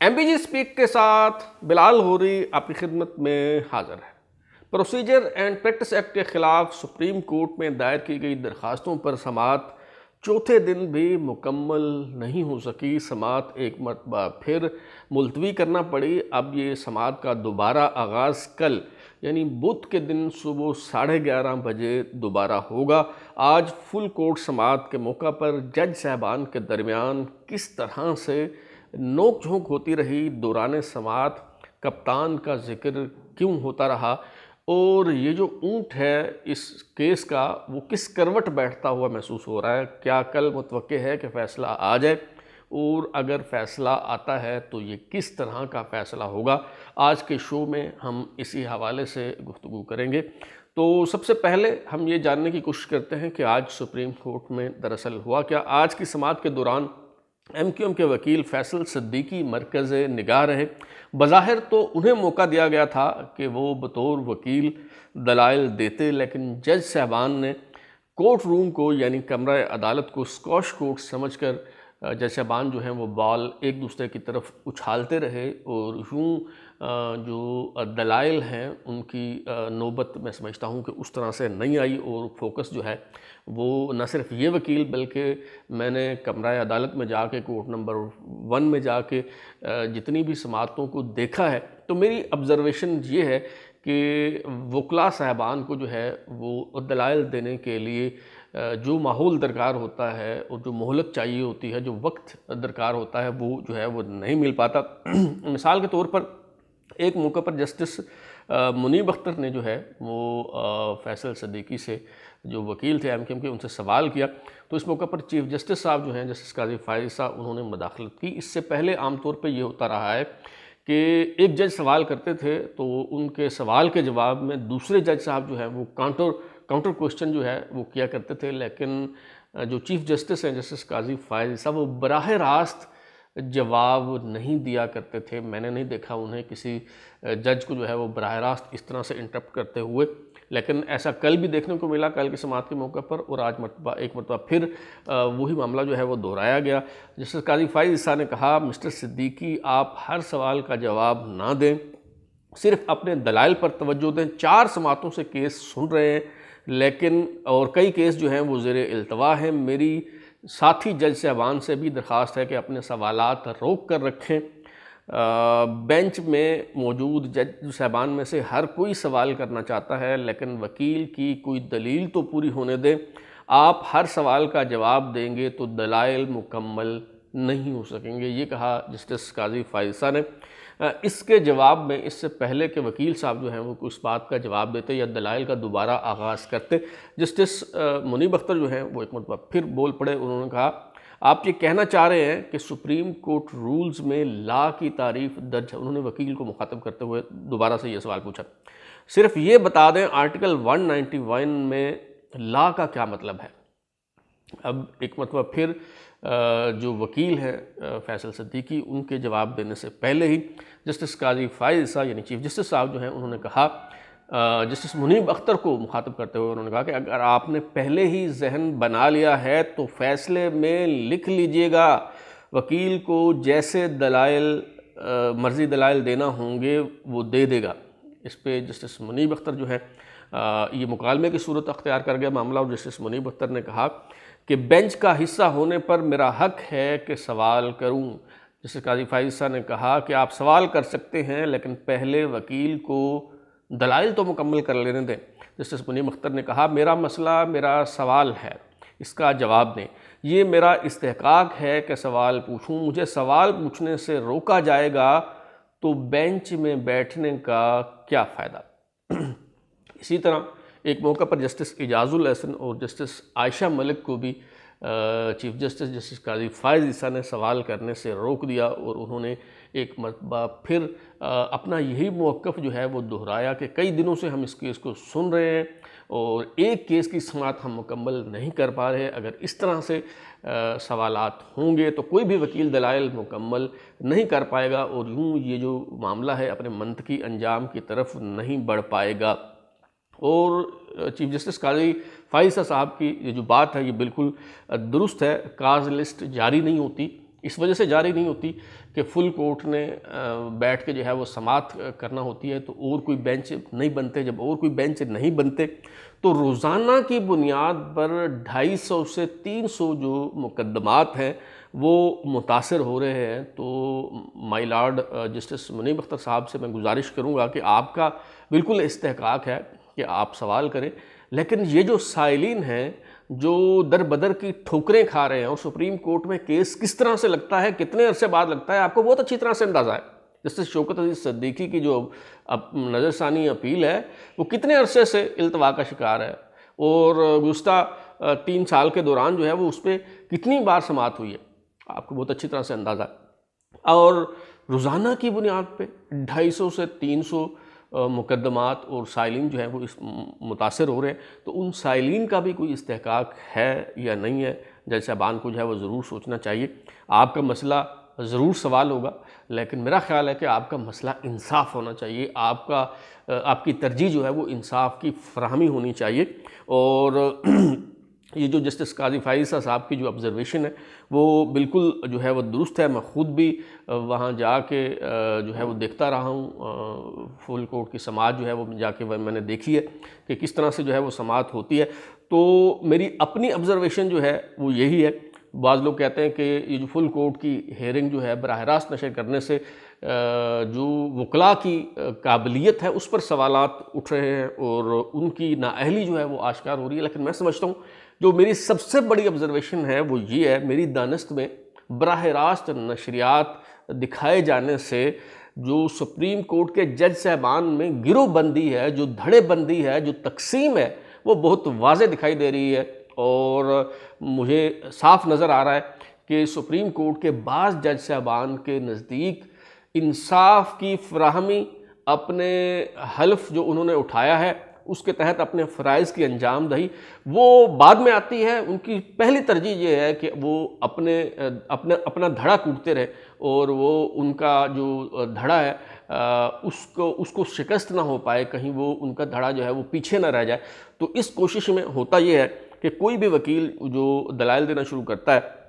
MBG speak के साथ बिलाल होरी आपकी खिदमत में हाजिर है। प्रोसीजर एंड प्रैक्टिस एक्ट के खिलाफ सुप्रीम कोर्ट में दायर की गई दरखास्तों पर समाअत चौथे दिन भी मुकम्मल नहीं हो सकी। समाअत एक मरतबा फिर मुलतवी करना पड़ी। अब ये समाअत का दोबारा आगाज़ कल यानी बुध के दिन सुबह 11:30 बजे दोबारा होगा। आज फुल कोर्ट समाअत के मौका पर जज साहबान के दरमियान किस तरह से नोक झोंक होती रही, दौरान समाअत कप्तान का जिक्र क्यों होता रहा और ये जो ऊँट है इस केस का वो किस करवट बैठता हुआ महसूस हो रहा है। क्या कल मुतवक्के है कि फ़ैसला आ जाए और अगर फ़ैसला आता है तो ये किस तरह का फ़ैसला होगा। आज के शो में हम इसी हवाले से गुफ्तगू करेंगे। तो सबसे पहले हम ये जानने की कोशिश करते हैं कि आज सुप्रीम कोर्ट में दरअसल हुआ क्या। आज की समाअत के दौरान एमक्यूएम के वकील फैसल सिद्दीकी मरकज़ निगाह रहे। बज़ाहिर तो उन्हें मौका दिया गया था कि वो बतौर वकील दलाइल देते, लेकिन जज साहबान ने कोर्ट रूम को यानी कमरा अदालत को स्क्वॉश कोर्ट समझकर जज साहबान जो हैं वो बॉल एक दूसरे की तरफ उछालते रहे और यूँ जो दलाइल हैं उनकी नौबत मैं समझता हूँ कि उस तरह से नहीं आई और फोकस जो है वो न सिर्फ ये वकील बल्कि मैंने कमरा अदालत में जाके कोर्ट नंबर 1 में जाके जितनी भी समाअतों को देखा है तो मेरी ऑब्ज़र्वेशन ये है कि वकला साहबान को जो है वो दलाइल देने के लिए जो माहौल दरकार होता है और जो मोहलत चाहिए होती है, जो वक्त दरकार होता है वो जो है वो नहीं मिल पाता। मिसाल के तौर पर एक मौका पर जस्टिस मुनीब अख्तर ने जो है वो फैसल सिद्दीकी से जो वकील थे एमक्यूएम के उनसे सवाल किया। तो इस मौका पर चीफ जस्टिस साहब जो हैं जस्टिस काजी फायज़ साहब उन्होंने मुदाखलत की। इससे पहले आमतौर पर ये होता रहा है कि एक जज सवाल करते थे तो उनके सवाल के जवाब में दूसरे जज साहब जो है वो काउंटर क्वेश्चन जो है वो किया करते थे, लेकिन जो चीफ जस्टिस हैं जस्टिस काजी फायज़ साहब वो बराह रास्त जवाब नहीं दिया करते थे। मैंने नहीं देखा उन्हें किसी जज को जो है वो बराह रास्त इस तरह से इंटरप्ट करते हुए, लेकिन ऐसा कल भी देखने को मिला कल की समाअत के मौके पर। और आज एक मरतबा फिर वही मामला जो है वो दोहराया गया। जस्टिस काजी फायज़ साहब ने कहा, मिस्टर सिद्दीकी आप हर सवाल का जवाब ना दें, सिर्फ अपने दलाइल पर तवज्जो दें। 4 समाअतों से केस सुन रहे हैं लेकिन और कई केस जो हैं वो ज़ेर इल्तवा हैं। मेरी साथी जज साहबान से भी दरख्वास्त है कि अपने सवालात रोक कर रखें। बेंच में मौजूद जज साहबान में से हर कोई सवाल करना चाहता है, लेकिन वकील की कोई दलील तो पूरी होने दें। आप हर सवाल का जवाब देंगे तो दलाइल मुकम्मल नहीं हो सकेंगे, ये कहा जस्टिस काजी फायज़ साहब ने। इसके जवाब में इससे पहले के वकील साहब जो हैं वो कुछ बात का जवाब देते या दलाइल का दोबारा आगाज़ करते, जस्टिस मुनीब अख्तर जो हैं वो एक मरतबा फिर बोल पड़े। उन्होंने कहा, आप ये कहना चाह रहे हैं कि सुप्रीम कोर्ट रूल्स में ला की तारीफ़ दर्ज है। उन्होंने वकील को मुखातब करते हुए दोबारा से ये सवाल पूछा, सिर्फ ये बता दें आर्टिकल 191 में ला का क्या मतलब है। अब एक मरतबा फिर जो वकील हैं फैसल सिद्दीकी उनके जवाब देने से पहले ही जस्टिस काजी फायज़ साहब यानी चीफ जस्टिस साहब जो हैं उन्होंने कहा, जस्टिस मुनीब अख्तर को मुखातब करते हुए उन्होंने कहा कि अगर आपने पहले ही जहन बना लिया है तो फैसले में लिख लीजिएगा, वकील को जैसे दलाइल मर्जी दलाइल देना होंगे वो दे देगा। इस पे जस्टिस मुनीब अख्तर जो है ये मुकालमे की सूरत अख्तियार कर गया मामला और जस्टिस मुनीब अख्तर ने कहा कि बेंच का हिस्सा होने पर मेरा हक है कि सवाल करूं। जस्टिस काजी फायज़ साहब ने कहा कि आप सवाल कर सकते हैं लेकिन पहले वकील को दलाइल तो मुकम्मल कर लेने दें। जस्टिस मुनीब अख्तर ने कहा, मेरा मसला मेरा सवाल है, इसका जवाब दें। ये मेरा इस्तेहकाक है कि सवाल पूछूं, मुझे सवाल पूछने से रोका जाएगा तो बेंच में बैठने का क्या फ़ायदा। इसी तरह एक मौका पर जस्टिस इजाज़ुल हसन और जस्टिस आयशा मलिक को भी चीफ जस्टिस काजी फायज़ साहब ने सवाल करने से रोक दिया और उन्होंने एक मरतबा फिर अपना यही मौक़िफ़ जो है वो दोहराया कि कई दिनों से हम इस केस को सुन रहे हैं और एक केस की समाअत हम मुकम्मल नहीं कर पा रहे। अगर इस तरह से सवालात होंगे तो कोई भी वकील दलाइल मुकम्मल नहीं कर पाएगा और यूँ ये जो मामला है अपने मंतकी अंजाम की तरफ नहीं बढ़ पाएगा। और चीफ जस्टिस काजी फायज़ साहब की ये जो बात है ये बिल्कुल दुरुस्त है। काज लिस्ट जारी नहीं होती, इस वजह से जारी नहीं होती कि फुल कोर्ट ने बैठ के जो है वो समाअत करना होती है, तो और कोई बेंच नहीं बनते। जब और कोई बेंच नहीं बनते तो रोज़ाना की बुनियाद पर 250 से 300 जो मुकदमात हैं वो मुतासर हो रहे हैं। तो my lord justice Munib Akhtar साहब से मैं गुजारिश करूँगा कि आपका बिल्कुल इस्तेहकाक है कि आप सवाल करें, लेकिन ये जो साइलिन हैं जो दर बदर की ठोकरें खा रहे हैं और सुप्रीम कोर्ट में केस किस तरह से लगता है, कितने अरसे बाद लगता है, आपको बहुत अच्छी तरह से अंदाज़ा है। जस्टिस शौकत अजीज़ सिद्दीकी की जो अब नज़रसानी अपील है वो कितने अरसे से इल्तवा का शिकार है और गुज़श्ता 3 साल के दौरान जो है वो उस पर कितनी बार समाअत हुई है, आपको बहुत अच्छी तरह से अंदाज़ा है। और रोज़ाना की बुनियाद पे 250 से 300 मुकदमात और साइलिन जो है वो इस मुतासर हो रहे हैं। तो उन साइलिन का भी कोई इस्तेहकाक है या नहीं है, जज साहबान को जो है वो ज़रूर सोचना चाहिए। आपका मसला ज़रूर सवाल होगा, लेकिन मेरा ख्याल है कि आपका मसला इंसाफ होना चाहिए। आपकी तरजीह जो है वो इंसाफ की फराहमी होनी चाहिए। और ये जो जस्टिस काजी फाइज़ साहब की जो ऑब्ज़र्वेशन है वो बिल्कुल जो है वो दुरुस्त है। मैं ख़ुद भी वहाँ जाके जो है वो देखता रहा हूँ, फुल कोर्ट की समाअत जो है वो जाके मैंने देखी है कि किस तरह से जो है वो समाअत होती है। तो मेरी अपनी ऑब्ज़र्वेशन जो है वो यही है। बाज़ लोग कहते हैं कि ये जो फुल कोर्ट की हेयरिंग जो है बराह रास्त नशर करने से जो वकला की काबिलियत है उस पर सवालात उठ रहे हैं और उनकी नाअहली जो है वो आश्कार हो रही है। लेकिन मैं समझता हूँ जो मेरी सबसे बड़ी ऑब्ज़र्वेशन है वो ये है, मेरी दानिस्त में बराह रास्त नशरियात दिखाए जाने से जो सुप्रीम कोर्ट के जज साहबान में गिरोहबंदी है, जो धड़ेबंदी है, जो तकसीम है, वो बहुत वाज़े दिखाई दे रही है। और मुझे साफ नज़र आ रहा है कि सुप्रीम कोर्ट के बाज़ जज साहबान के नज़दीक इंसाफ की फराहमी अपने हल्फ जो उन्होंने उठाया है उसके तहत अपने फ़राइज़ की अंजाम दही वो बाद में आती है। उनकी पहली तरजीह ये है कि वो अपना धड़ा कूटते रहे और वो उनका जो धड़ा है उसको शिकस्त ना हो पाए, कहीं वो उनका धड़ा जो है वो पीछे ना रह जाए। तो इस कोशिश में होता ये है कि कोई भी वकील जो दलाइल देना शुरू करता है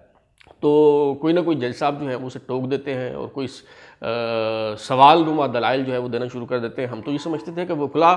तो कोई ना कोई जज साहब जो है वो उसे टोक देते हैं और कोई सवाल नुमा दलाइल जो है वो देना शुरू कर देते हैं। हम तो ये समझते थे कि वकला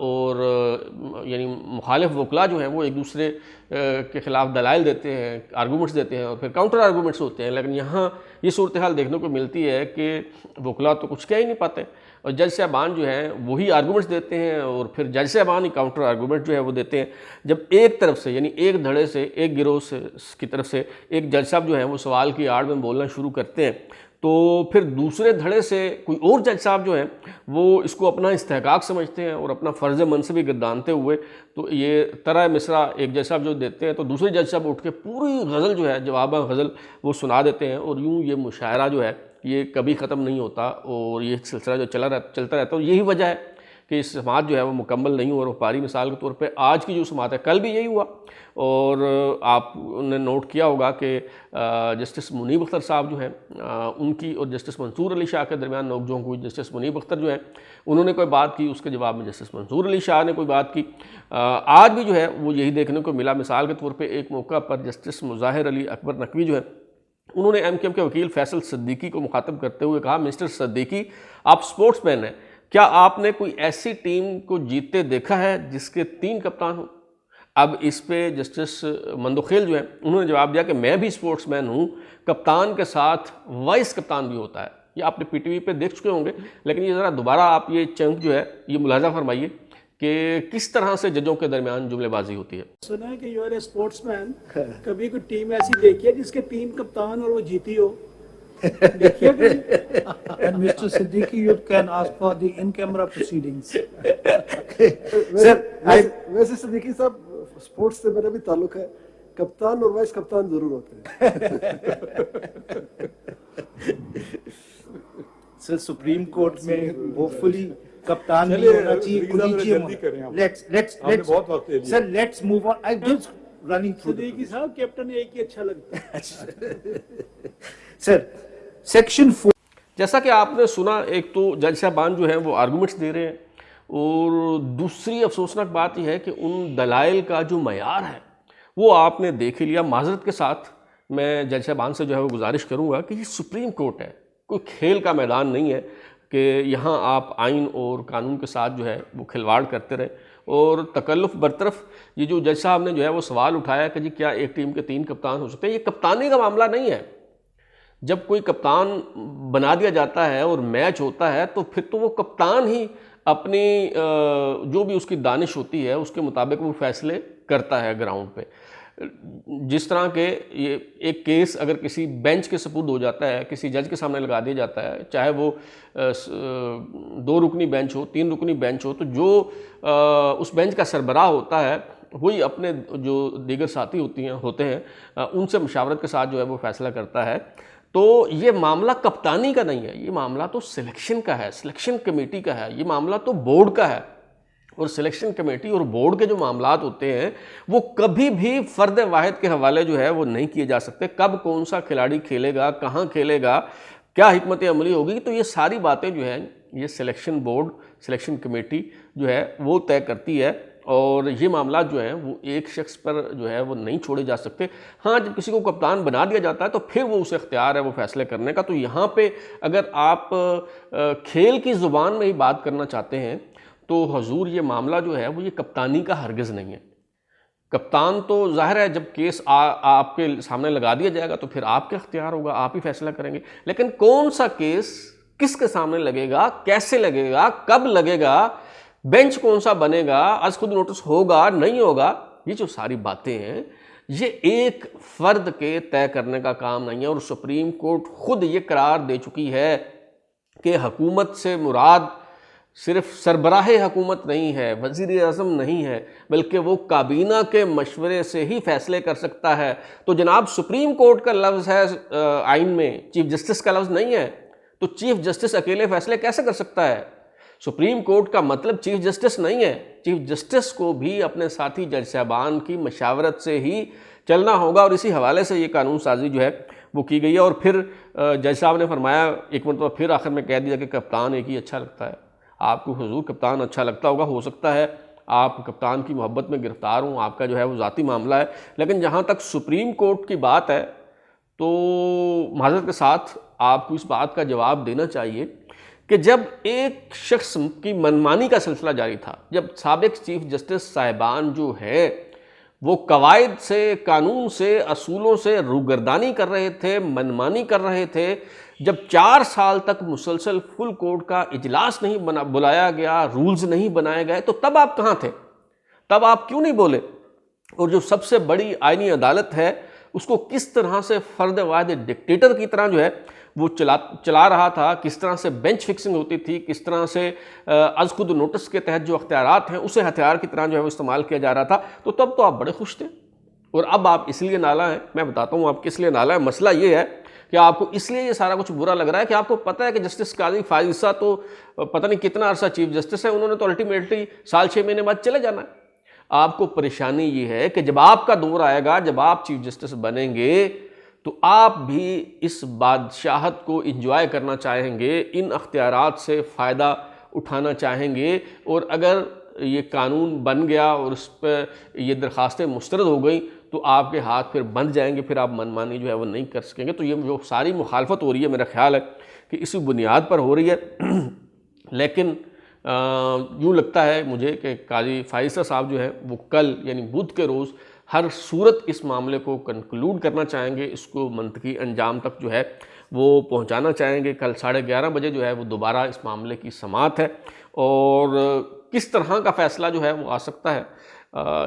और यानी मुखालिफ वकला जो हैं वो एक दूसरे के ख़िलाफ़ दलाइल देते हैं, आर्गूमेंट्स देते हैं और फिर काउंटर आर्गूमेंट्स होते हैं। लेकिन यहाँ ये सूरत हाल देखने को मिलती है कि वकला तो कुछ कह ही नहीं पाते और जज साहबान जो हैं वही आर्गूमेंट्स देते हैं और फिर जज साहबान ही काउंटर आर्गूमेंट जो है वो देते हैं। जब एक तरफ से यानी एक धड़े से एक गिरोह से की तरफ से एक जज साहब जो हैं वो सवाल की आड़ में बोलना शुरू करते हैं तो फिर दूसरे धड़े से कोई और जज साहब जो हैं वो इसको अपना इस्तेहकाक समझते हैं और अपना फ़र्ज़ मनसबी गर्दानते हुए तो ये तरह मिसरा एक जज साहब जो देते हैं तो दूसरे जज साहब उठ के पूरी गज़ल जो है जवाब गज़ल वो सुना देते हैं और यूँ ये मुशायरा जो है ये कभी ख़त्म नहीं होता और ये सिलसिला जो चलता रहता है। और यही वजह है कि इस समाअत जो है वो मुकम्मल नहीं हुआ। और पारी मिसाल के तौर पे आज की जो समाअत है कल भी यही हुआ और आपने नोट किया होगा कि जस्टिस मुनीब अख्तर साहब जो हैं उनकी और जस्टिस मंसूर अली शाह के दरमियान नोकझोंक हुई। जस्टिस मुनीब अख्तर जो हैं उन्होंने कोई बात की, उसके जवाब में जस्टिस मंसूर अली शाह ने कोई बात की। आज भी जो है वो यही देखने को मिला। मिसाल के तौर पर एक मौका पर जस्टिस मुज़ाहिर अली अकबर नकवी जो है उन्होंने MKM के वकील फैसल सिद्दीकी को मुखातब करते हुए कहा, मिस्टर सिद्दीकी आप स्पोर्ट्समैन हैं, क्या आपने कोई ऐसी टीम को जीतते देखा है जिसके 3 कप्तान हों? अब इस पे जस्टिस मंदोखेल जो है उन्होंने जवाब दिया कि मैं भी स्पोर्ट्समैन हूँ, कप्तान के साथ वाइस कप्तान भी होता है। ये आपने PTV पे देख चुके होंगे, लेकिन ये ज़रा दोबारा आप ये चंक जो है ये मुलाजा फरमाइए कि किस तरह से जजों के दरमियान जुमलेबाजी होती है। सुना है कि यू आर ए स्पोर्ट्समैन, कभी कोई टीम ऐसी देखी है जिसके 3 कप्तान और वो जीती हो? देखिए And Mr. Siddiqui, you can ask for the in-camera proceedings. वैसे सिद्दीकी साहब स्पोर्ट्स से मेरा भी ताल्लुक है, कप्तान और वाइस कप्तान जरूर होते हैं। सर सुप्रीम कोर्ट में होपफुली कप्तान नहीं होना चाहिए, sir let's move on. I just running through Siddiqui साहब कैप्टन एक ही अच्छा लगता है। सर सेक्शन 4 जैसा कि आपने सुना, एक तो जज साहबान जो हैं वो आर्गूमेंट्स दे रहे हैं और दूसरी अफसोसनाक बात यह है कि उन दलाइल का जो मयार है वो आपने देख ही लिया। माजरत के साथ मैं जज साहबान से जो है वो गुजारिश करूँगा कि ये सुप्रीम कोर्ट है, कोई खेल का मैदान नहीं है कि यहाँ आप आइन और कानून के साथ जो है वो खिलवाड़ करते रहे। और तकल्लुफ़ बरतरफ ये जो जज साहब ने जो है वो सवाल उठाया कि जी क्या एक टीम के 3 कप्तान हो सकते हैं, ये कप्तानी का मामला नहीं है। जब कोई कप्तान बना दिया जाता है और मैच होता है तो फिर तो वो कप्तान ही अपनी जो भी उसकी दानिश होती है उसके मुताबिक वो फैसले करता है ग्राउंड पे। जिस तरह के ये एक केस अगर किसी बेंच के सपुर्द हो जाता है, किसी जज के सामने लगा दिया जाता है, चाहे वो 2 रुकनी बेंच हो, 3 रुकनी बेंच हो, तो जो उस बेंच का सरबराह होता है वही अपने जो दीगर साथी होते हैं उनसे मुशावरत के साथ जो है वो फैसला करता है। तो ये मामला कप्तानी का नहीं है, ये मामला तो सिलेक्शन का है, सिलेक्शन कमेटी का है, ये मामला तो बोर्ड का है। और सिलेक्शन कमेटी और बोर्ड के जो मामलात होते हैं वो कभी भी फ़र्द वाहिद के हवाले जो है वो नहीं किए जा सकते। कब कौन सा खिलाड़ी खेलेगा, कहाँ खेलेगा, क्या हिकमत अमली होगी, तो ये सारी बातें जो हैं ये सिलेक्शन बोर्ड, सिलेक्शन कमेटी जो है वो तय करती है। और ये मामला जो है वो एक शख्स पर जो है वो नहीं छोड़े जा सकते। हाँ, जब किसी को कप्तान बना दिया जाता है तो फिर वो उसे इख्तियार है वो फैसले करने का। तो यहाँ पे अगर आप खेल की ज़ुबान में ही बात करना चाहते हैं तो हजूर ये मामला जो है वो ये कप्तानी का हरगिज़ नहीं है। कप्तान तो ज़ाहिर है जब केस आपके सामने लगा दिया जाएगा तो फिर आपके इख्तियार होगा, आप ही फैसला करेंगे। लेकिन कौन सा केस किसके सामने लगेगा, कैसे लगेगा, कब लगेगा, बेंच कौन सा बनेगा, आज खुद नोटिस होगा नहीं होगा, ये जो सारी बातें हैं ये एक फ़र्द के तय करने का काम नहीं है। और सुप्रीम कोर्ट खुद ये करार दे चुकी है कि हुकूमत से मुराद सिर्फ सरबराह हुकूमत नहीं है, वज़ीर आज़म नहीं है, बल्कि वो काबीना के मशवरे से ही फैसले कर सकता है। तो जनाब सुप्रीम कोर्ट का लफ्ज़ है आइन में, चीफ जस्टिस का लफ्ज़ नहीं है, तो चीफ जस्टिस अकेले फैसले कैसे कर सकता है? सुप्रीम कोर्ट का मतलब चीफ जस्टिस नहीं है। चीफ जस्टिस को भी अपने साथी जज साहबान की मशावरत से ही चलना होगा। और इसी हवाले से ये कानून साजी जो है वो की गई है। और फिर जज साहब ने फरमाया एक मरतबा फिर आखिर में कह दिया कि कप्तान एक ही अच्छा लगता है। आपको हुजूर कप्तान अच्छा लगता होगा, हो सकता है आप कप्तान की मोहब्बत में गिरफ्तार हों, आपका जो है वो ज़ाती मामला है। लेकिन जहाँ तक सुप्रीम कोर्ट की बात है तो माज़रत के साथ आपको इस बात का जवाब देना चाहिए कि जब एक शख्स की मनमानी का सिलसिला जारी था, जब साबिक चीफ जस्टिस साहिबान जो है वो कवायद से, कानून से, असूलों से रूगर्दानी कर रहे थे, मनमानी कर रहे थे, जब 4 साल तक मुसलसल फुल कोर्ट का इजलास नहीं बुलाया गया, रूल्स नहीं बनाए गए, तो तब आप कहाँ थे? तब आप क्यों नहीं बोले? और जो सबसे बड़ी आईनी अदालत है उसको किस तरह से फ़र्द वाहिद डिक्टेटर की तरह जो है वो चला रहा था, किस तरह से बेंच फिक्सिंग होती थी, किस तरह से आज खुद नोटिस के तहत जो अख्तियारात हैं उसे हथियार की तरह जो है वो इस्तेमाल किया जा रहा था। तो तब तो आप बड़े खुश थे। और अब आप इसलिए नाला हैं, मैं बताता हूँ आप किस लिए नाला है। मसला ये है कि आपको इसलिए ये सारा कुछ बुरा लग रहा है कि आपको पता है कि जस्टिस काजी फायज़ ईसा तो पता नहीं कितना अरसा चीफ जस्टिस है, उन्होंने तो अल्टीमेटली साल 6 महीने बाद चले जाना है। आपको परेशानी ये है कि जब आपका दौर आएगा, जब आप चीफ जस्टिस बनेंगे तो आप भी इस बादशाहत को इंजॉय करना चाहेंगे, इन अख्तियारात से फ़ायदा उठाना चाहेंगे। और अगर ये कानून बन गया और उस पर ये दरख्वास्तें मुस्तरद हो गई तो आपके हाथ फिर बंद जाएंगे, फिर आप मनमानी जो है वो नहीं कर सकेंगे। तो ये जो सारी मुखालफत हो रही है मेरा ख्याल है कि इसी बुनियाद पर हो रही है। लेकिन यूँ लगता है मुझे कि काजी फाइज़ साहब जो है वो कल यानी बुध के रोज़ हर सूरत इस मामले को कंक्लूड करना चाहेंगे, इसको मंतकी अंजाम तक जो है वो पहुंचाना चाहेंगे। कल 11:30 बजे जो है वो दोबारा इस मामले की समाअत है और किस तरह का फ़ैसला जो है वो आ सकता है,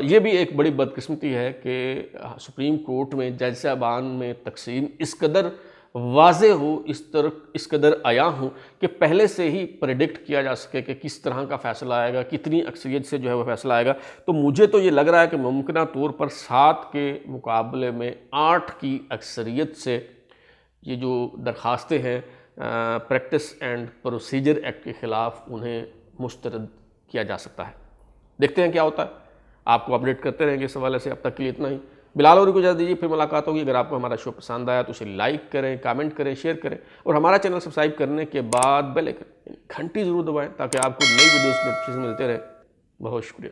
ये भी एक बड़ी बदकिस्मती है कि सुप्रीम कोर्ट में जज साहबान में तकसीम इस कदर वाज़े हो, इस कदर आया हूँ कि पहले से ही प्रेडिक्ट किया जा सके कि किस तरह का फ़ैसला आएगा, कितनी अक्सरियत से जो है वो फैसला आएगा। तो मुझे तो ये लग रहा है कि मुमकिन तौर पर 7 के मुकाबले में 8 की अक्सरियत से ये जो दरख्वास्तें हैं प्रैक्टिस एंड प्रोसीजर एक्ट के ख़िलाफ़ उन्हें मुस्तरद किया जा सकता है। देखते हैं क्या होता है, आपको अपडेट करते रहेंगे इस हवाले से। अब तक के लिए इतना ही। बिलाल और को इजाज़त दीजिए, फिर मुलाकात होगी। अगर आपको हमारा शो पसंद आया तो उसे लाइक करें, कमेंट करें, शेयर करें और हमारा चैनल सब्सक्राइब करने के बाद बेल आइकन घंटी ज़रूर दबाएं ताकि आपको नई वीडियोज़ नोटिफिकेशन मिलते रहे। बहुत शुक्रिया।